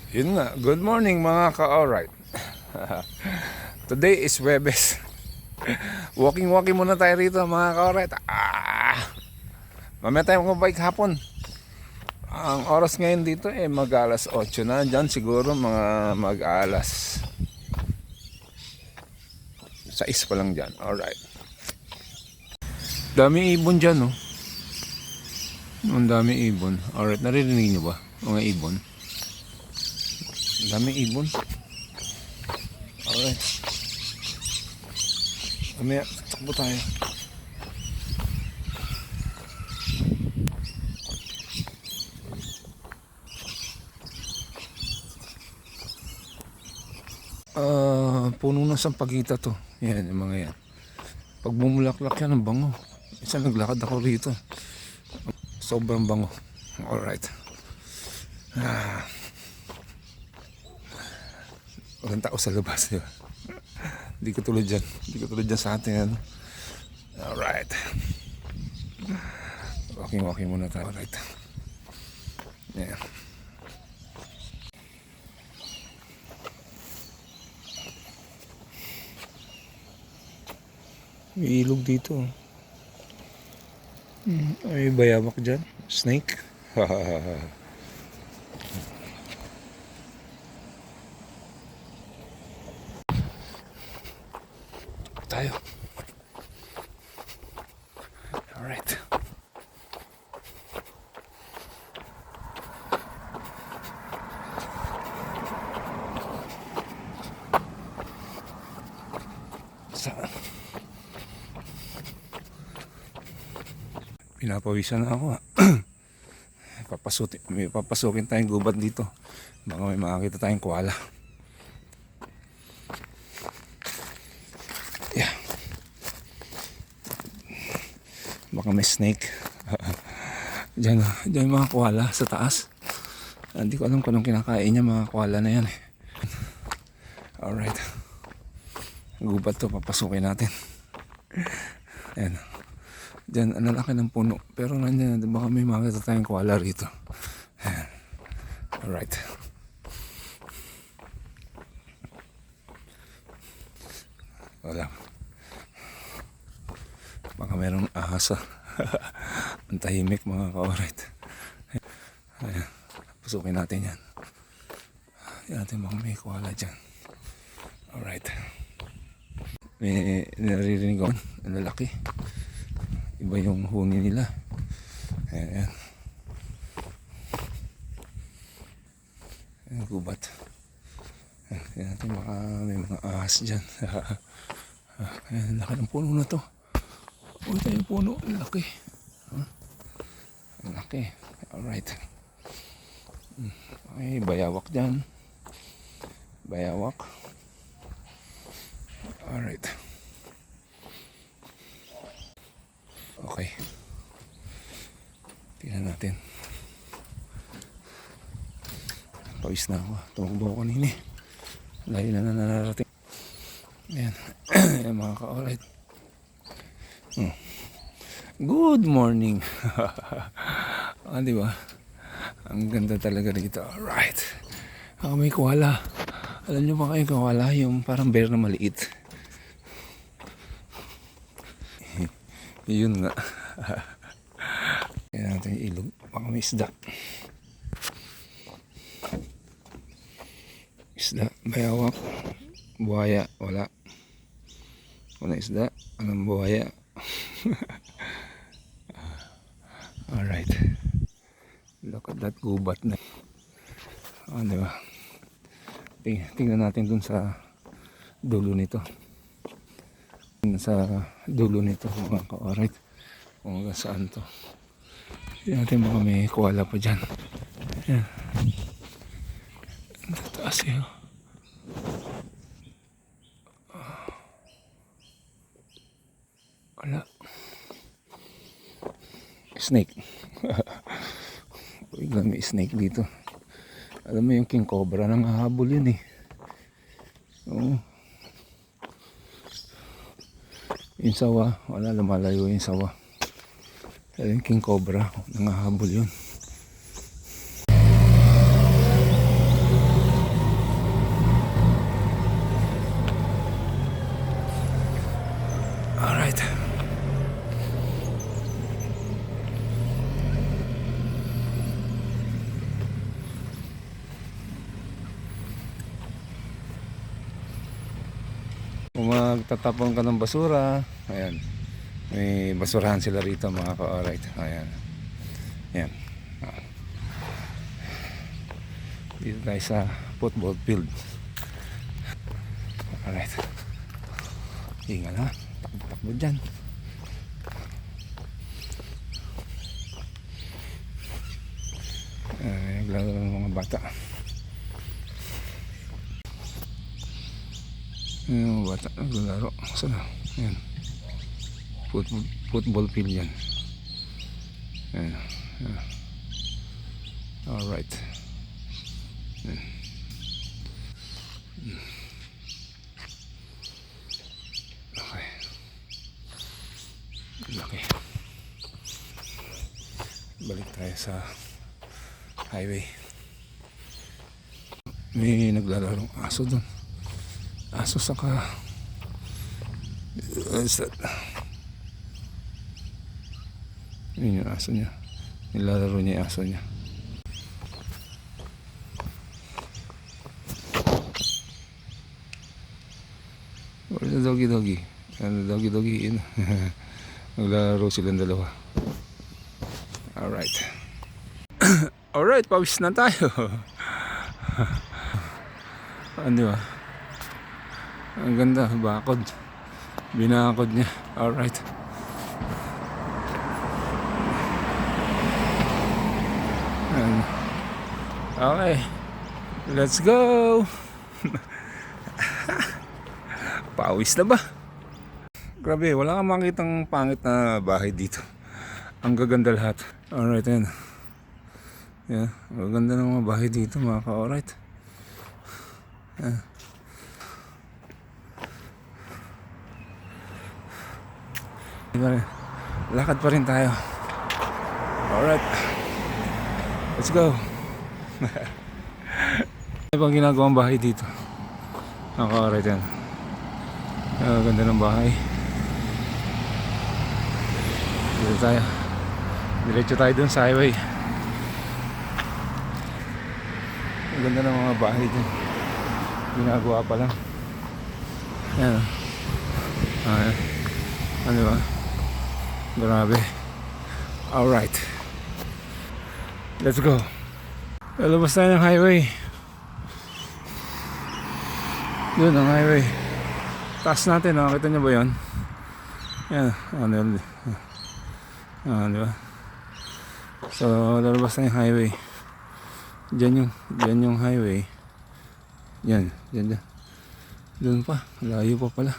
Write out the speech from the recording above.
Yun nga, good morning mga ka-alright. Today is Webes. Walking muna tayo rito mga ka-alright. Mamaya tayo mag-bike hapon. Ang oras ngayon dito mag-alas 8 na. Diyan siguro mga mag-alas 6 pa lang dyan. Alright. Dami ibon dyan, no? Ang dami ibon. Alright, naririnig nyo ba? Mga ibon. Ang dami ibon. Alright. Mamaya, takbo tayo. Puno ng sampagita to. Yan, yung mga yan. Pag bumulaklak yan, ang bango. Isa naglakad ako rito. Sobrang bango. Alright. Walang tao sa labas. Diba? Hindi ko tulad dyan. Hindi ko tulad dyan sa atin. Ano? Alright. Walking muna tayo. Alright. Yeah. May ilog dito. Ay bayawak dyan. Snake. Tayo. Alright. Pinapawisan na ako. Papasukin tayong gubat dito. Baka may makakita tayong koala. Yeah. Baka may snake. Diyan yung mga koala sa taas. Hindi ko alam kung anong kinakain niya, mga koala na yan. Alright. Gubat to, papasukin natin. Ayan. Diyan, ang lalaki ng puno. Pero nandiyan, baka may makita tayong koala rito. Alright. Wala. Baka mayroong ahasa. Ang tahimik mga ka-alright. Ayan. Pasukin natin yan. Yan natin baka may koala dyan. Alright. May naririnig ko. Ang lalaki. Iba yung huni nila. Ayan. Ayan, gubat. Ayan natin baka may mga ahas dyan. Ayan, laki ng puno na to. Uy, tayo yung puno. Laki. Laki. Alright. Ay, bayawak dyan. Bayawak. Alright. Okay. Tingnan natin. Pawis na ako. Tumakbo ako kanina. Layo na nararating. Ayan. Ayan mga ka-alright. Good morning. Diba? Ang ganda talaga dito. Alright. May koala. Alam nyo ba kayo koala? Yung parang bear na maliit. Yun nga. Ayan natin yung ilog. Baka may isda. Isda. Bayawak. Buhaya. Wala. Wala isda. Anong buhaya? Alright. Look at that gubat na. Diba? Tingnan natin dun sa dulo nito. Sa dulo nito mga ka-alright. Kung hanggang saan to. Tingnan natin baka may koala pa dyan. Ayan. Taas yun. Wala. Snake. Biglang may snake dito. Alam mo yung king cobra nang hahabol yun eh. Oo. Yung sawa, wala, lumalayo yung sawa. Pero yung king cobra, nangahabol yun. nagtatapon ka ng basura, ayan. May basurahan sila rito mga ka-alright. Ayan. Ayan. Dito tayo sa football field. Alright. Ingat ha. Takbo dyan. Naglaro ng mga bata. Yung mga bata naglaro. Saan na? Ayan. Football field yan. Ayan. Ayan. Alright. Ayan. Okay. Okay. Balik tayo sa highway. May naglalarong aso doon. Aso saka what's that? Yun yung aso niya. Nilalaro niya yung aso niya. Where's the doggy? And the doggy in. Naglalaro silang dalawa. Alright. Alright, pawis na tayo. Ano ba? Ang ganda, bakod. Binakod niya. Alright. Okay. Let's go. Pawis na ba? Grabe, wala kang makitang pangit na bahay dito. Ang gaganda lahat. Alright, yan. Yeah, ang ganda ng mga bahay dito mga ka-alright. Yeah. Lakad pa rin tayo. Alright. Let's go. Ano bang ginagawang bahay dito? Mga ka-alright yan. Ganda ng bahay. Dito tayo. Diretso tayo dun sa highway. Ang ganda ng mga bahay dyan. Ginagawa pa lang. Yan. Ayan. Ano ba? Grabe. Alright. Let's go. Lalabas tayo ng highway. Doon ang highway. Taas natin, nakakita nyo ba yun? Yan. Di ba? So, lalabas na yung highway. Diyan yung highway. Yan. Doon pa. Layo pa pala.